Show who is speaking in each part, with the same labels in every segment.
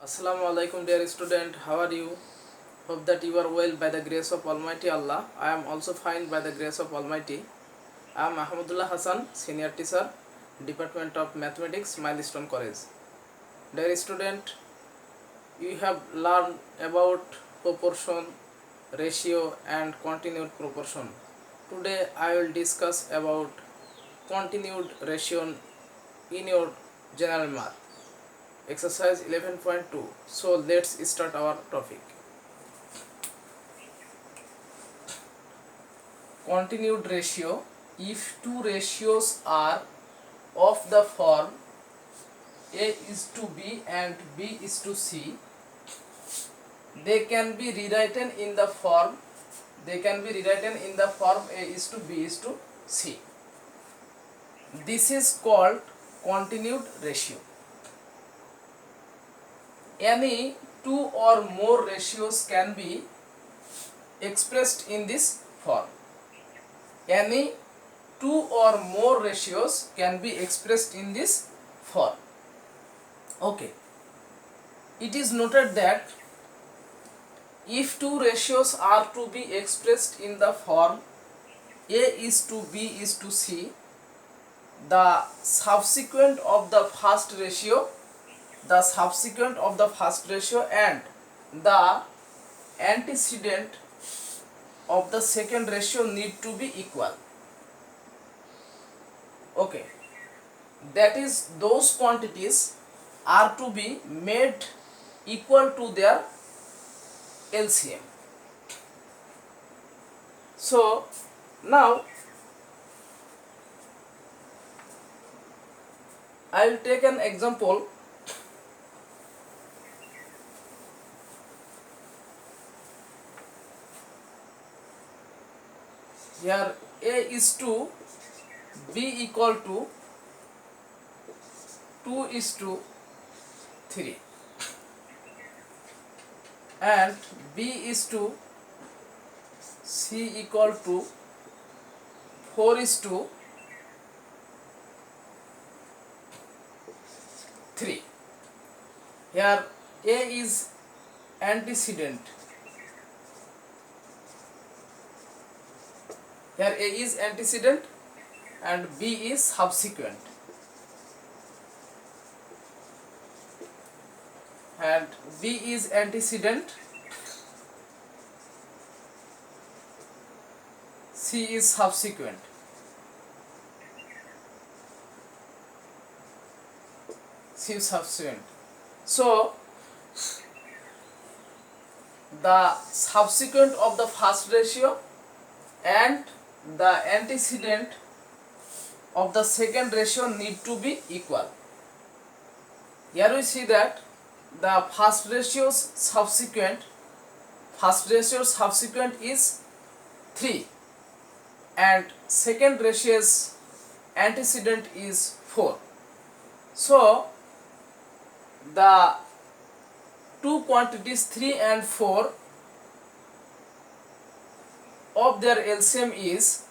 Speaker 1: Assalamu alaikum, dear student. How are you? Hope that you are well by the grace of Almighty Allah. I am also fine by the grace of Almighty. I am Ahmadullah Hassan, senior teacher, Department of Mathematics, Milestone College. Dear student, you have learned about proportion, ratio, and continued proportion. Today I will discuss about continued ratio in your general math. Exercise 11.2. So let's start our topic. Continued ratio. If two ratios are of the form A is to B and B is to C, they can be rewritten in the form A is to B is to C. This is called continued ratio. Any two or more ratios can be expressed in this form. Any two or more ratios can be expressed in this form. Okay. It is noted that if two ratios are to be expressed in the form A is to B is to C, the subsequent of the first ratio and the antecedent of the second ratio need to be equal. Okay, that is, those quantities are to be made equal to their LCM. So now I will take an example. Here A is to B equal to 2 is to 3 and B is to C equal to 4 is to 3. Here A is antecedent. Here A is antecedent and B is subsequent. And B is antecedent, C is subsequent. So the subsequent of the first ratio and the antecedent of the second ratio need to be equal. Here we see that the first ratio's subsequent is 3 and second ratio's antecedent is 4. So the two quantities 3 and 4 of their LCM is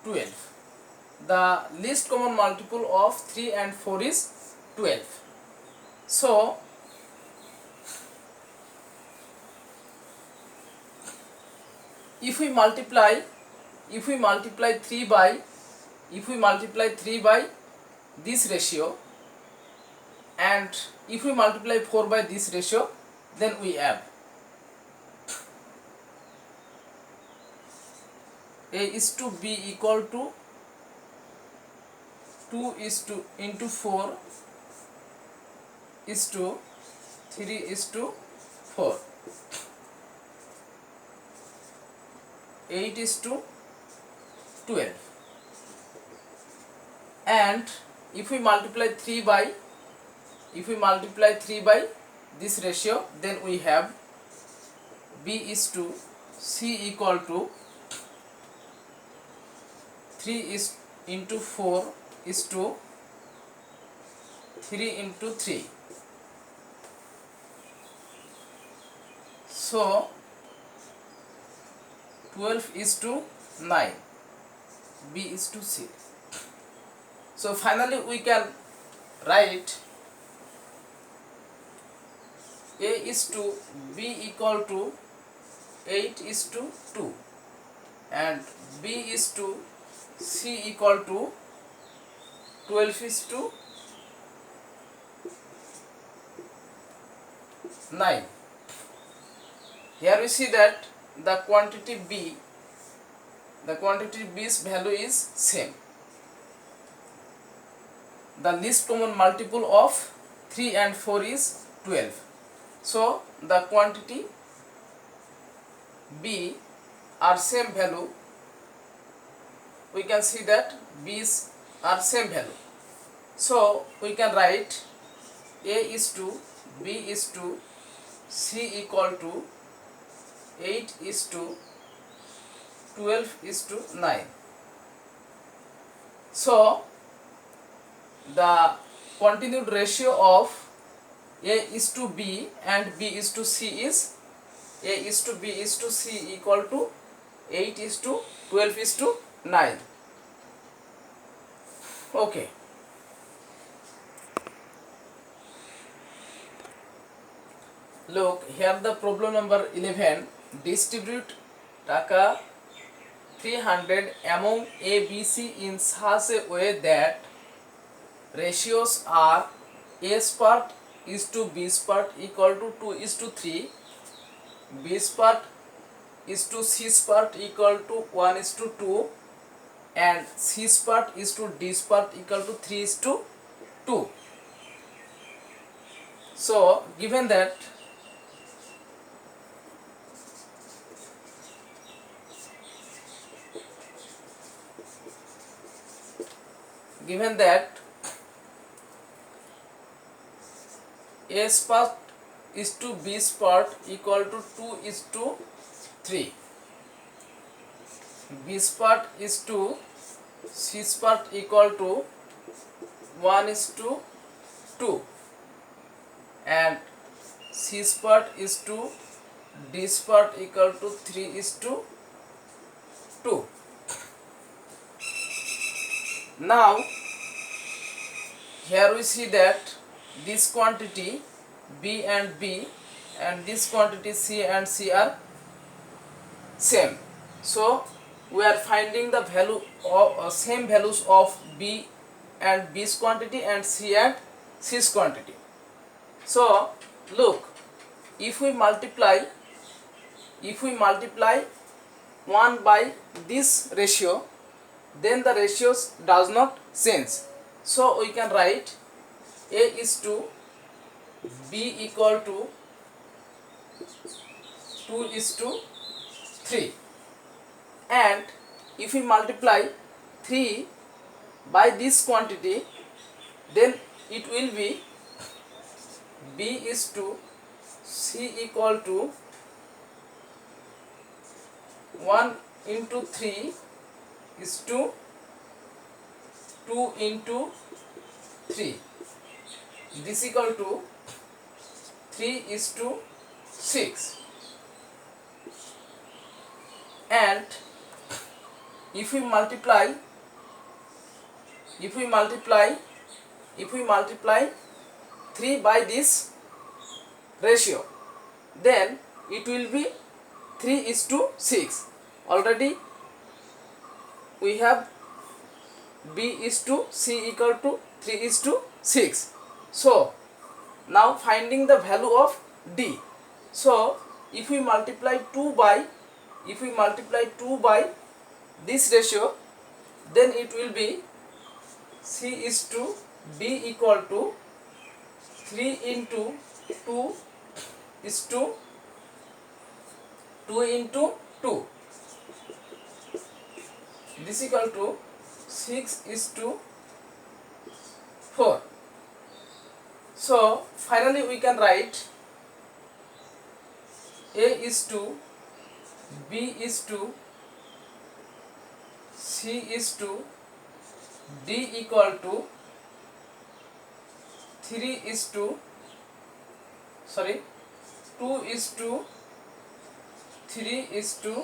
Speaker 1: 12. The least common multiple of 3 and 4 is 12. So if we multiply 3 by this ratio and if we multiply 4 by this ratio, then we have A is to B equal to 2 is to into 4 is to 3 is to 4. 8 is to 12. And if we multiply 3 by this ratio, then we have B is to C equal to 3 is into 4 is to 3 into 3. So 12 is to 9, B is to C. So finally we can write A is to B equal to 8 is to 2 and B is to C equal to 12 is to 9. Here we see that the quantity B's value is same. The least common multiple of 3 and 4 is 12. So the quantity B are same value. We can see that B's are same value. So we can write A is to B is to C equal to 8 is to 12 is to 9. So the continued ratio of A is to B and B is to C is A is to B is to C equal to 8 is to 12 is to 9. Okay. Look, here the problem number 11. Distribute taka 300 among A, B, C in such a way that ratios are A's part is to B's part equal to 2 is to 3, B's part is to C's part equal to 1 is to 2, and C's part is to D's part equal to 3 is to 2. So given that A's part is to B's part equal to 2 is to 3, B's part is to C's part equal to 1 is to 2, and C's part is to D's part equal to 3 is to 2. Now here we see that this quantity B and B and this quantity C and C are same. So we are finding the value of same values of B and B's quantity and C and C's quantity. So look, if we multiply 1 by this ratio, then the ratios does not change. So we can write A is to B equal to 2 is to 3, and if we multiply 3 by this quantity, then it will be B is to C equal to 1 into 3 is to 2 into 3. This equal to 3 is to 6. And if we multiply 3 by this ratio, then it will be 3 is to 6. Already we have B is to C equal to 3 is to 6. So now finding the value of D. So if we multiply 2 by this ratio, then it will be C is to B equal to 3 into 2 is to 2 into 2. This equal to 6 is to 4. So finally we can write A is to B is to C is to D equal to 3 is to sorry 2 is to 3 is to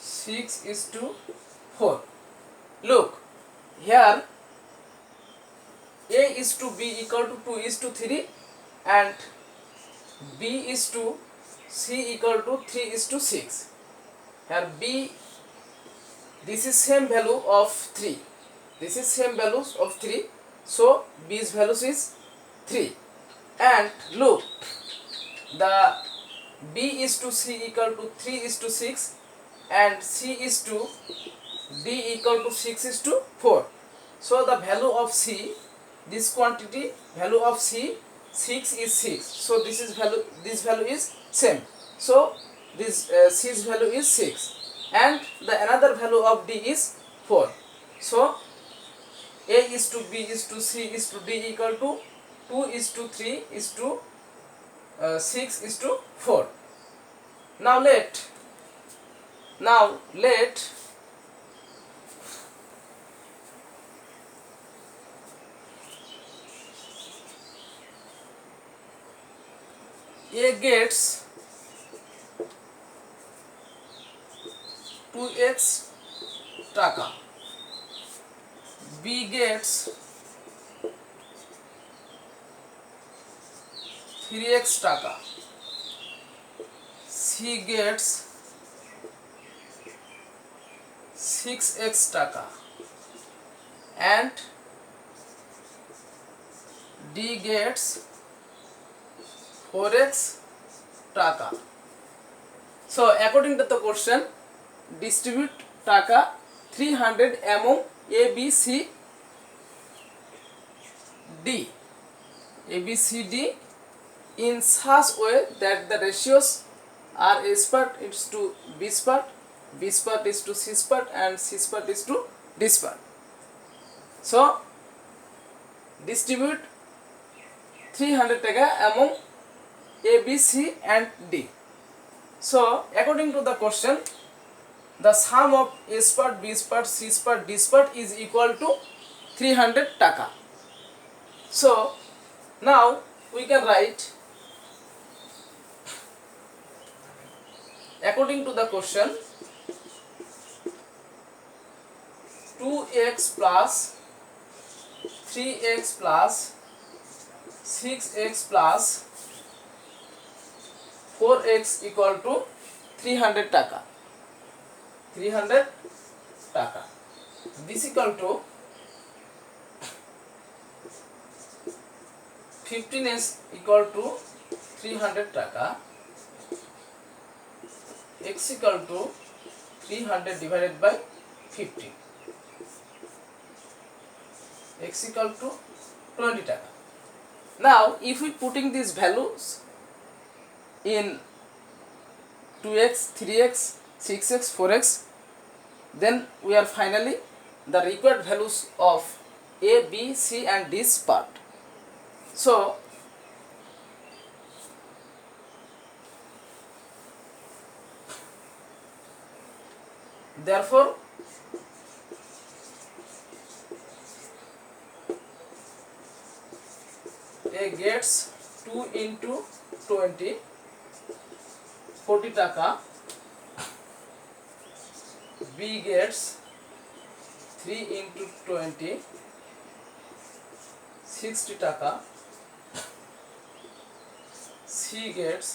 Speaker 1: 6 is to 4. Look here, A is to B equal to 2 is to 3 and B is to C equal to 3 is to 6. Here B, this is same value of 3, this is same values of 3, so B's values is 3. And look, the B is to C equal to 3 is to 6 and C is to D equal to 6 is to 4. So the value of C, this quantity value of C, 6 is 6, so this value is same, so this C's value is 6 and the another value of D is 4. So A is to B is to C is to D equal to 2 is to 3 is to 6 is to 4. Now let A gets 2x টাকা, B gets 3x টাকা, C gets 6x টাকা and D gets 4x টাকা. So according to the question, distribute টাকা 300 among A, B, C, D. A, B, C, D in such way that the ratios are A part is to B part, B part is to C part and C part is to D part. So distribute 300 টাকা among A, B, C and D. So according to the question, the sum of A part, B part, C part, D part is equal to 300 টাকা. So now we can write, according to the question, 2x plus 3x plus 6x plus 4x equal to 300 টাকা. 300 টাকা. This equal to 15x equal to 300 টাকা. X equal to 300 divided by 50. X equal to 20 টাকা. Now if we putting these values in 2x, 3x, 6x, 4x, then we are finally the required values of A, B, C and D's part. So therefore A gets 2 into 20 40 টাকা, B gets 3 into 20 60 টাকা, C gets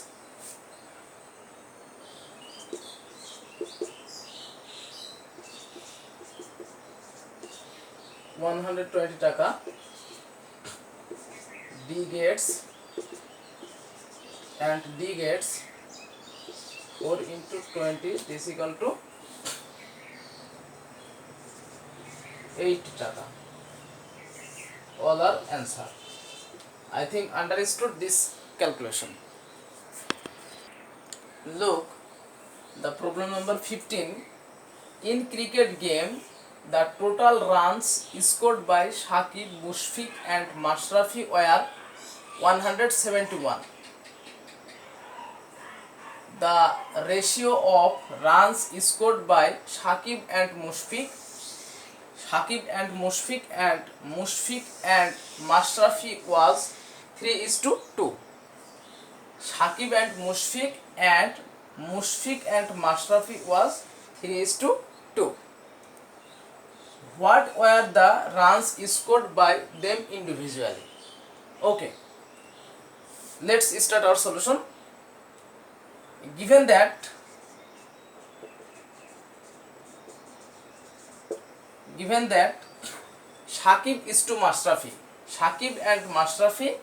Speaker 1: 120 টাকা, D gets 4 into 20 is equal to 80 টাকা. All are answer. I think understood this calculation. Look, the problem number 15. In cricket game, the total runs scored by Shakib, Mushfiq and Mashrafi were 171. The ratio of runs scored by Shakib and Mushfiq Shakib and Mushfiq and Mashrafi was 3:2. Shakib and Mushfiq and Mashrafi was 3:2. What were the runs scored by them individually? Okay, let's start our solution. Given that Shakib is to Mashrafi, Shakib and Mushfiq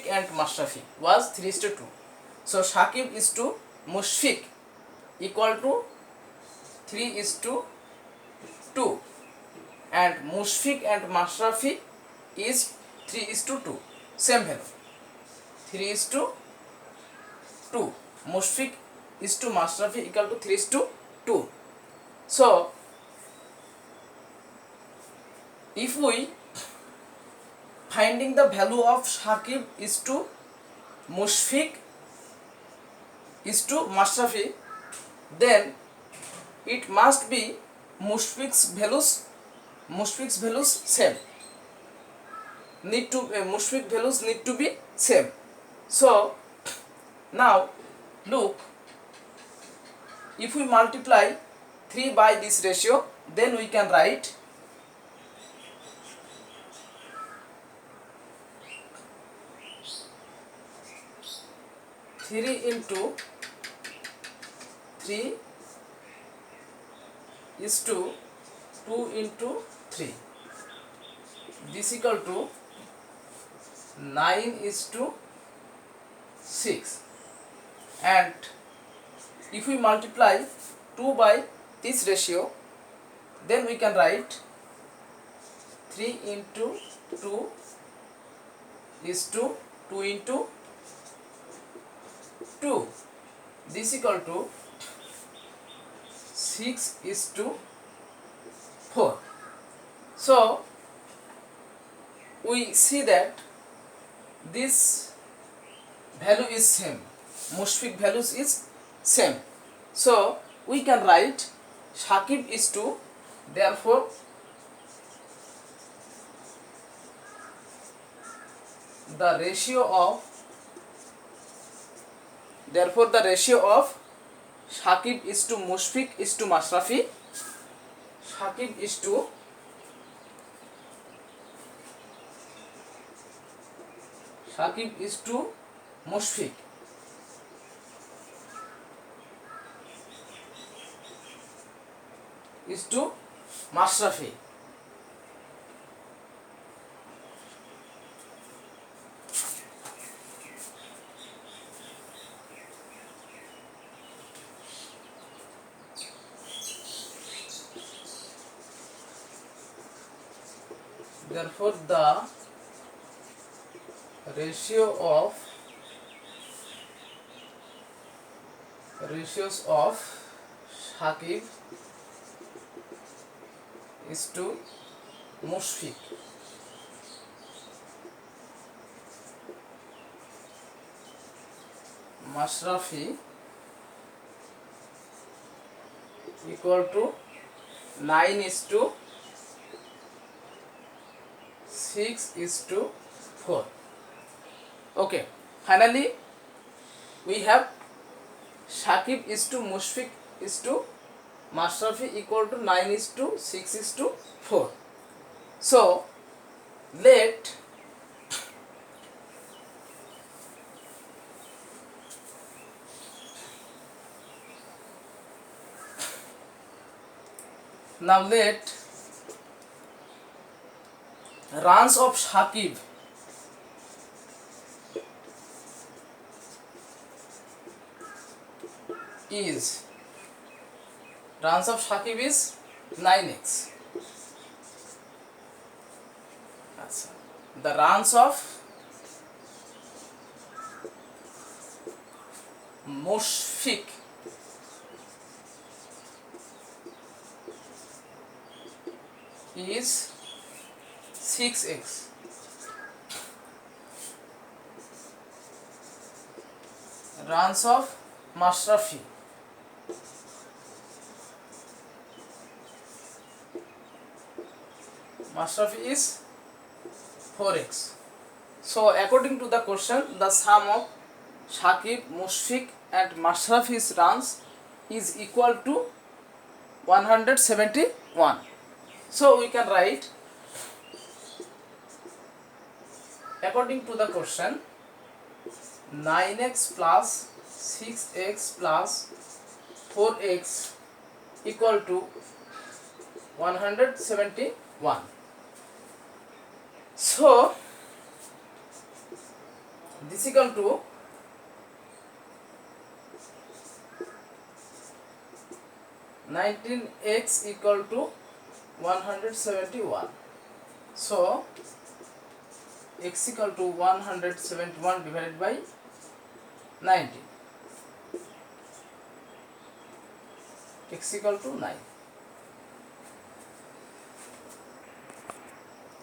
Speaker 1: and Mashrafi was 3:2. So Shakib is to Mushfiq equal to 3:2, and Mushfiq and Mashrafi is 3:2. Same value, 3:2. Mushfiq is to Mashrafi equal to 3:2. So if we finding the value of Shakib is to Mushfiq is to Mashrafi, then it must be Mushfiq's values same. Mushfiq values need to be same. So now look, if we multiply 3 by this ratio, then we can write 3 into 3 is to 2 into 3. This equal to 9:6. And if we multiply 2 by this ratio, then we can write 3 into 2 is to 2 into 2. This equal to 6:4. So we see that this value is same, Mushfiq values is same. So we can write Shakib is to, therefore the ratio of Shakib is to Mushfiq is to Mashrafi. Shakib is to Mushfiq is to Mashrafi. Therefore the ratios of Shakib is to Mushfiq Mashrafi equal to 9:6:4. Okay, finally we have Shakib is to Mushfiq is to Mashrafi equal to 9:6:4. So let runs of Shakib is 9x. The runs of Mushfiq is 6x. Runs of Mashrafi Mashrafi is 4x. So according to the question, the sum of Shakib, Mushfiq and Mashrafi's runs is equal to 171. So we can write, according to the question, 9x plus 6x plus 4x equal to 171. So this equal to 19x equal to 171. So x equal to 171 divided by 19. X equal to 9.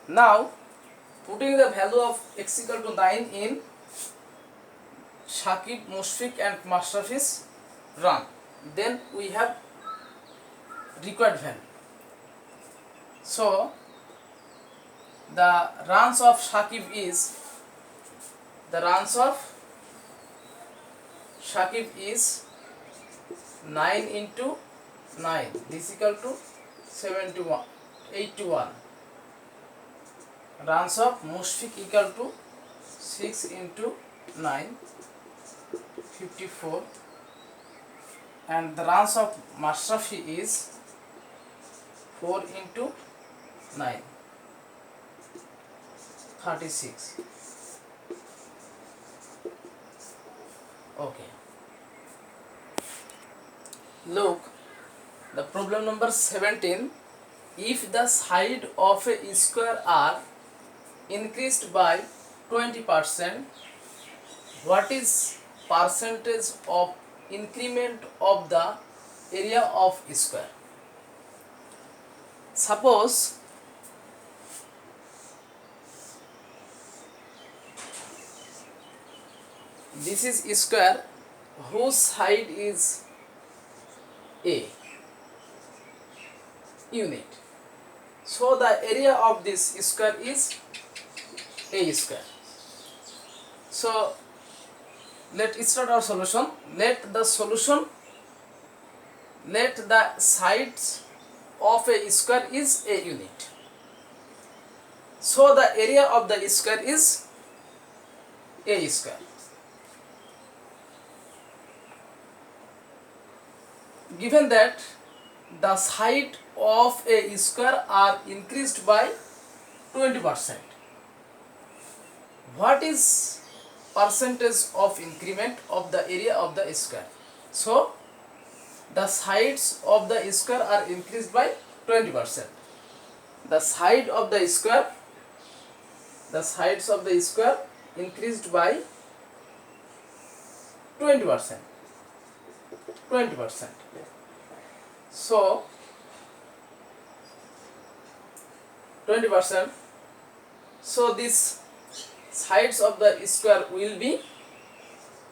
Speaker 1: Now putting the value of x equal to 9 in Shakib, Mushfiq and Mashrafi's run, then we have required value. So the runs of Shakib is, is 9 into 9, this equal to 71, 81. Runs of Mushfiq equal to 6 into 9, 54, and the runs of Mashrafi is 4 into 9, 36. Okay. Look, the problem number 17. If the side of a square are increased by 20%, what is percentage of increment of the area of square? Suppose this is a square whose side is a unit. So the area of this square is a square. So let's start our solution. Let the sides of a square is a unit. So the area of the square is a square. Given that the side of a square are increased by 20%, what is percentage of increment of the area of the square? So the sides of the square are increased by 20%. The sides of the square increased by 20%. So 20%. So this sides of the square will be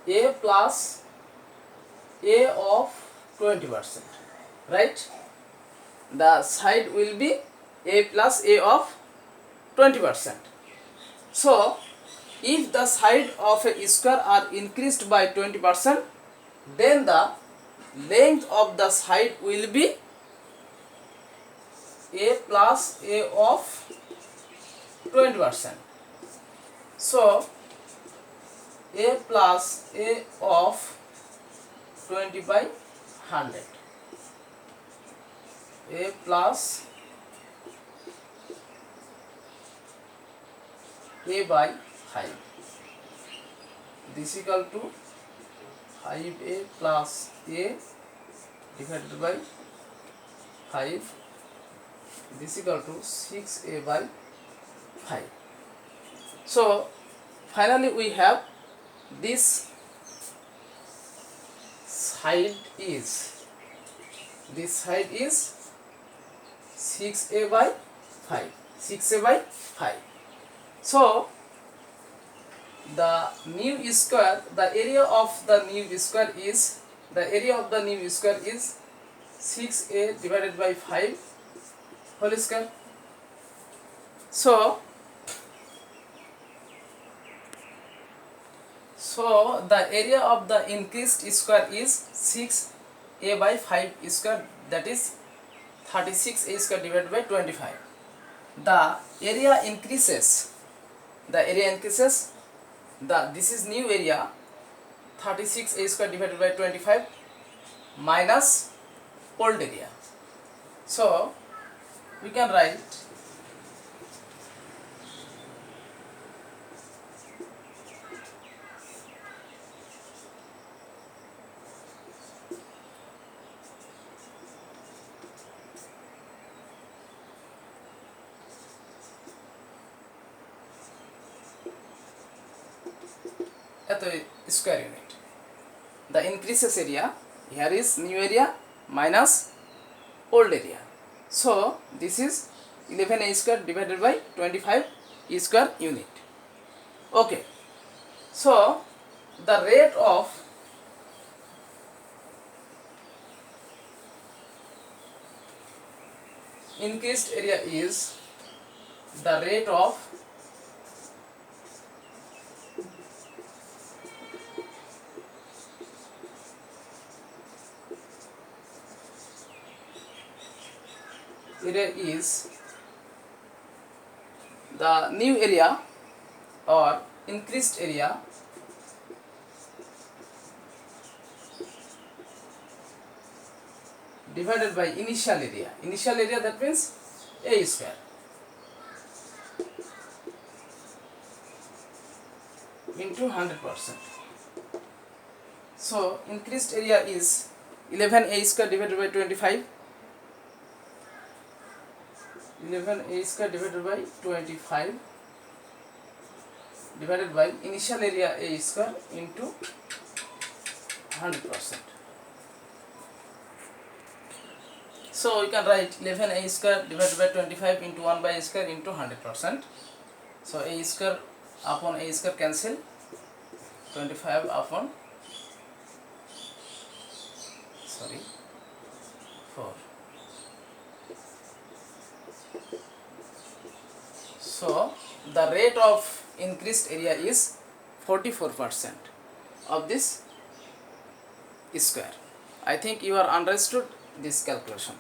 Speaker 1: a plus a of 20%, right? The side will be a plus a of 20%. So if the side of a square are increased by 20%, then the length of the side will be a plus a of 20%. So a plus a of 20 by 100, a plus a by 5, this equal to 5a plus a divided by 5, this equal to 6a by 5. So finally we have this side is 6a by 5, 6a by 5. So the new square, the area of the new square is 6a divided by 5 whole square. So the area of the increased square is 6a by 5 square, that is 36a square divided by 25. The area increases, this is new area, 36a square divided by 25 minus old area. So we can write at the square unit. The increases area, here is new area minus old area. So this is 11a square divided by 25 square unit. Okay, so the rate of increased area is the rate of area is the new area or increased area divided by initial area. Initial area, that means a square into 100%. So increased area is 11a square divided by 25. 11a square divided by 25 divided by initial area a square into 100%. So we can write 11a square divided by 25 into 1 by a square into 100%. So a square upon a square cancel, 25 upon 4. So the rate of increased area is 44% of this square. I think you are understood this calculation.